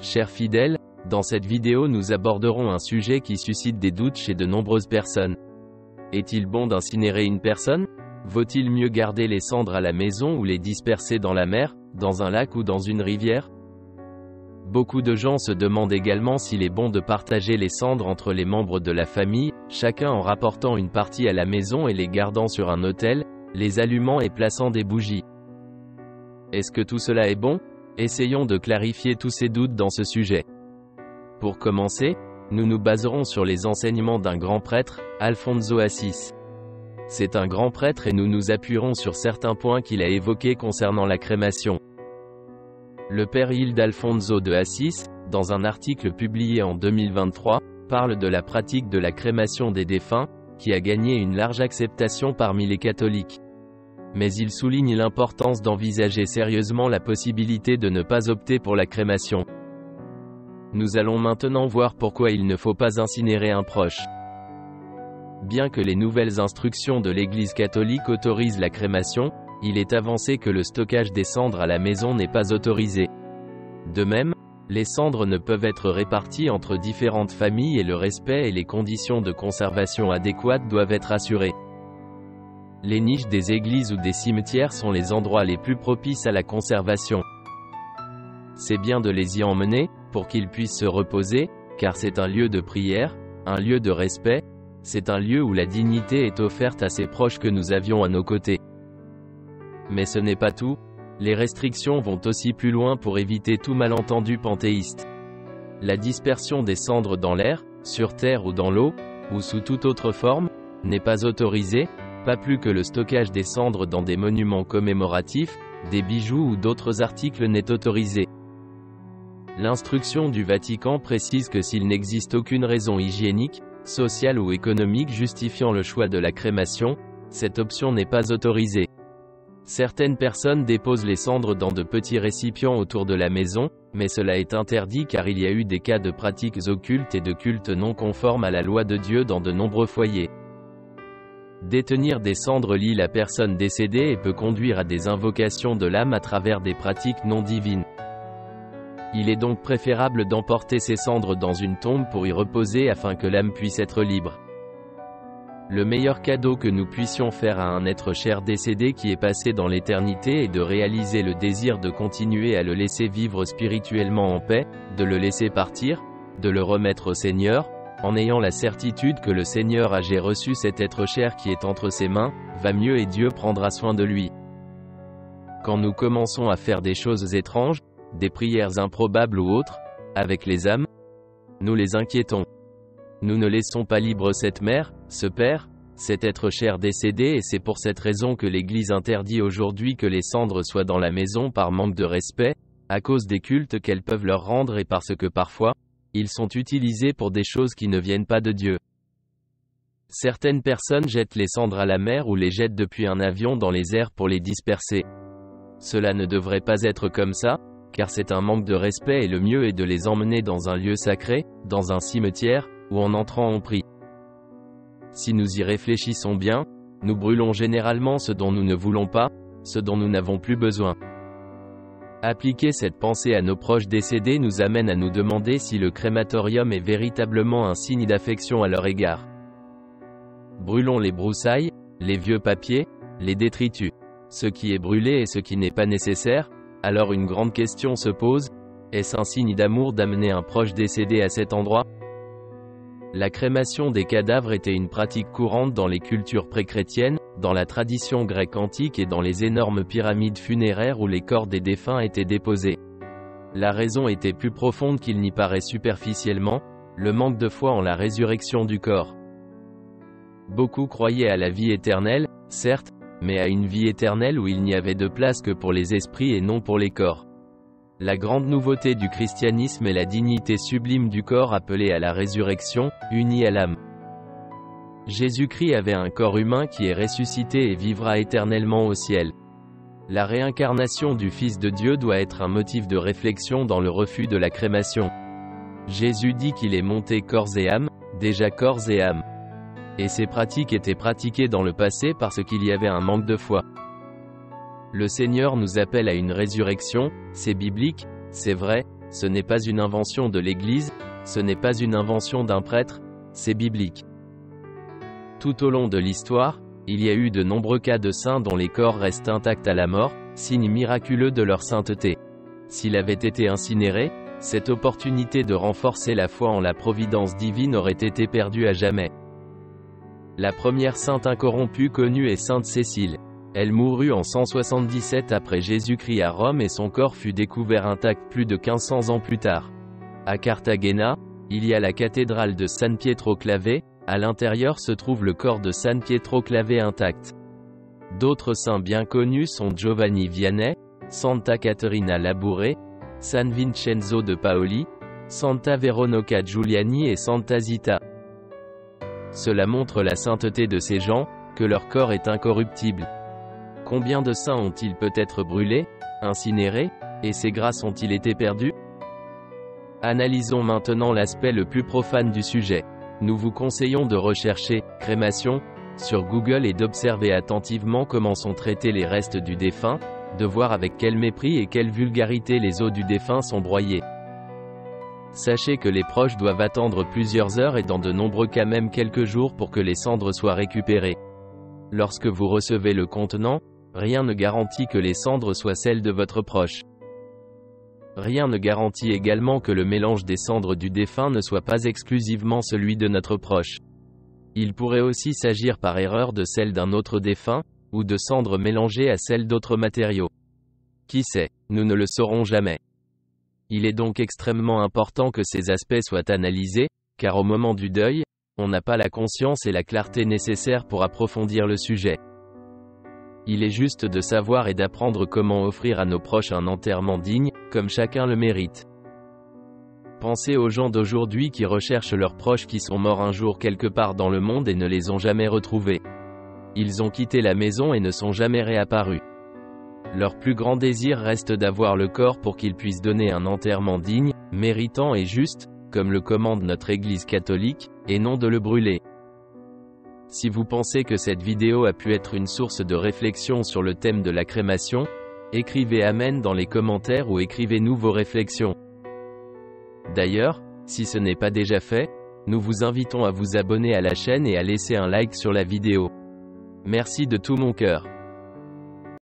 Chers fidèles, dans cette vidéo nous aborderons un sujet qui suscite des doutes chez de nombreuses personnes. Est-il bon d'incinérer une personne? Vaut-il mieux garder les cendres à la maison ou les disperser dans la mer, dans un lac ou dans une rivière? Beaucoup de gens se demandent également s'il est bon de partager les cendres entre les membres de la famille, chacun en rapportant une partie à la maison et les gardant sur un autel, les allumant et plaçant des bougies. Est-ce que tout cela est bon? Essayons de clarifier tous ces doutes dans ce sujet. Pour commencer, nous nous baserons sur les enseignements d'un grand prêtre, Alfonso Assis. C'est un grand prêtre et nous nous appuierons sur certains points qu'il a évoqués concernant la crémation. Le père Ildefonso de Assis, dans un article publié en 2023, parle de la pratique de la crémation des défunts, qui a gagné une large acceptation parmi les catholiques. Mais il souligne l'importance d'envisager sérieusement la possibilité de ne pas opter pour la crémation. Nous allons maintenant voir pourquoi il ne faut pas incinérer un proche. Bien que les nouvelles instructions de l'Église catholique autorisent la crémation, il est avancé que le stockage des cendres à la maison n'est pas autorisé. De même, les cendres ne peuvent être réparties entre différentes familles et le respect et les conditions de conservation adéquates doivent être assurés. Les niches des églises ou des cimetières sont les endroits les plus propices à la conservation. C'est bien de les y emmener, pour qu'ils puissent se reposer, car c'est un lieu de prière, un lieu de respect, c'est un lieu où la dignité est offerte à ses proches que nous avions à nos côtés. Mais ce n'est pas tout, les restrictions vont aussi plus loin pour éviter tout malentendu panthéiste. La dispersion des cendres dans l'air, sur terre ou dans l'eau, ou sous toute autre forme, n'est pas autorisée, pas plus que le stockage des cendres dans des monuments commémoratifs, des bijoux ou d'autres articles n'est autorisé. L'instruction du Vatican précise que s'il n'existe aucune raison hygiénique, sociale ou économique justifiant le choix de la crémation, cette option n'est pas autorisée. Certaines personnes déposent les cendres dans de petits récipients autour de la maison, mais cela est interdit car il y a eu des cas de pratiques occultes et de cultes non conformes à la loi de Dieu dans de nombreux foyers. Détenir des cendres lie la personne décédée et peut conduire à des invocations de l'âme à travers des pratiques non divines. Il est donc préférable d'emporter ces cendres dans une tombe pour y reposer afin que l'âme puisse être libre. Le meilleur cadeau que nous puissions faire à un être cher décédé qui est passé dans l'éternité est de réaliser le désir de continuer à le laisser vivre spirituellement en paix, de le laisser partir, de le remettre au Seigneur, en ayant la certitude que le Seigneur a reçu cet être cher qui est entre ses mains, va mieux et Dieu prendra soin de lui. Quand nous commençons à faire des choses étranges, des prières improbables ou autres, avec les âmes, nous les inquiétons. Nous ne laissons pas libre cette mère, ce père, cet être cher décédé et c'est pour cette raison que l'Église interdit aujourd'hui que les cendres soient dans la maison par manque de respect, à cause des cultes qu'elles peuvent leur rendre et parce que parfois, ils sont utilisés pour des choses qui ne viennent pas de Dieu. Certaines personnes jettent les cendres à la mer ou les jettent depuis un avion dans les airs pour les disperser. Cela ne devrait pas être comme ça, car c'est un manque de respect et le mieux est de les emmener dans un lieu sacré, dans un cimetière, ou en entrant on prie. Si nous y réfléchissons bien, nous brûlons généralement ce dont nous ne voulons pas, ce dont nous n'avons plus besoin. Appliquer cette pensée à nos proches décédés nous amène à nous demander si le crématorium est véritablement un signe d'affection à leur égard. Brûlons les broussailles, les vieux papiers, les détritus. Ce qui est brûlé et ce qui n'est pas nécessaire, alors une grande question se pose, est-ce un signe d'amour d'amener un proche décédé à cet endroit? La crémation des cadavres était une pratique courante dans les cultures pré-chrétiennes, dans la tradition grecque antique et dans les énormes pyramides funéraires où les corps des défunts étaient déposés. La raison était plus profonde qu'il n'y paraît superficiellement, le manque de foi en la résurrection du corps. Beaucoup croyaient à la vie éternelle, certes, mais à une vie éternelle où il n'y avait de place que pour les esprits et non pour les corps. La grande nouveauté du christianisme est la dignité sublime du corps appelé à la résurrection, uni à l'âme. Jésus-Christ avait un corps humain qui est ressuscité et vivra éternellement au ciel. La réincarnation du Fils de Dieu doit être un motif de réflexion dans le refus de la crémation. Jésus dit qu'il est monté corps et âme, déjà corps et âme. Et ces pratiques étaient pratiquées dans le passé parce qu'il y avait un manque de foi. Le Seigneur nous appelle à une résurrection, c'est biblique, c'est vrai, Ce n'est pas une invention de l'Église, ce n'est pas une invention d'un prêtre, c'est biblique. Tout au long de l'histoire, il y a eu de nombreux cas de saints dont les corps restent intacts à la mort, signe miraculeux de leur sainteté. S'il avait été incinéré, cette opportunité de renforcer la foi en la providence divine aurait été perdue à jamais. La première sainte incorrompue connue est sainte Cécile. Elle mourut en 177 après Jésus-Christ à Rome et son corps fut découvert intact plus de 1500 ans plus tard. À Cartagena, il y a la cathédrale de San Pietro Clavé, à l'intérieur se trouve le corps de San Pietro Clavé intact. D'autres saints bien connus sont Giovanni Vianney, Santa Caterina Labouré, San Vincenzo de Paoli, Santa Veronica Giuliani et Santa Zita. Cela montre la sainteté de ces gens, que leur corps est incorruptible. Combien de saints ont-ils peut-être brûlés, incinérés, et ces grâces ont-ils été perdues? Analysons maintenant l'aspect le plus profane du sujet. Nous vous conseillons de rechercher « crémation » sur Google et d'observer attentivement comment sont traités les restes du défunt, de voir avec quel mépris et quelle vulgarité les os du défunt sont broyés. Sachez que les proches doivent attendre plusieurs heures et dans de nombreux cas même quelques jours pour que les cendres soient récupérées. Lorsque vous recevez le contenant, rien ne garantit que les cendres soient celles de votre proche. Rien ne garantit également que le mélange des cendres du défunt ne soit pas exclusivement celui de notre proche. Il pourrait aussi s'agir par erreur de celle d'un autre défunt, ou de cendres mélangées à celles d'autres matériaux. Qui sait, nous ne le saurons jamais. Il est donc extrêmement important que ces aspects soient analysés, car au moment du deuil, on n'a pas la conscience et la clarté nécessaires pour approfondir le sujet. Il est juste de savoir et d'apprendre comment offrir à nos proches un enterrement digne, comme chacun le mérite. Pensez aux gens d'aujourd'hui qui recherchent leurs proches qui sont morts un jour quelque part dans le monde et ne les ont jamais retrouvés. Ils ont quitté la maison et ne sont jamais réapparus. Leur plus grand désir reste d'avoir le corps pour qu'ils puissent donner un enterrement digne, méritant et juste, comme le commande notre Église catholique, et non de le brûler. Si vous pensez que cette vidéo a pu être une source de réflexion sur le thème de la crémation, écrivez Amen dans les commentaires ou écrivez-nous vos réflexions. D'ailleurs, si ce n'est pas déjà fait, nous vous invitons à vous abonner à la chaîne et à laisser un like sur la vidéo. Merci de tout mon cœur.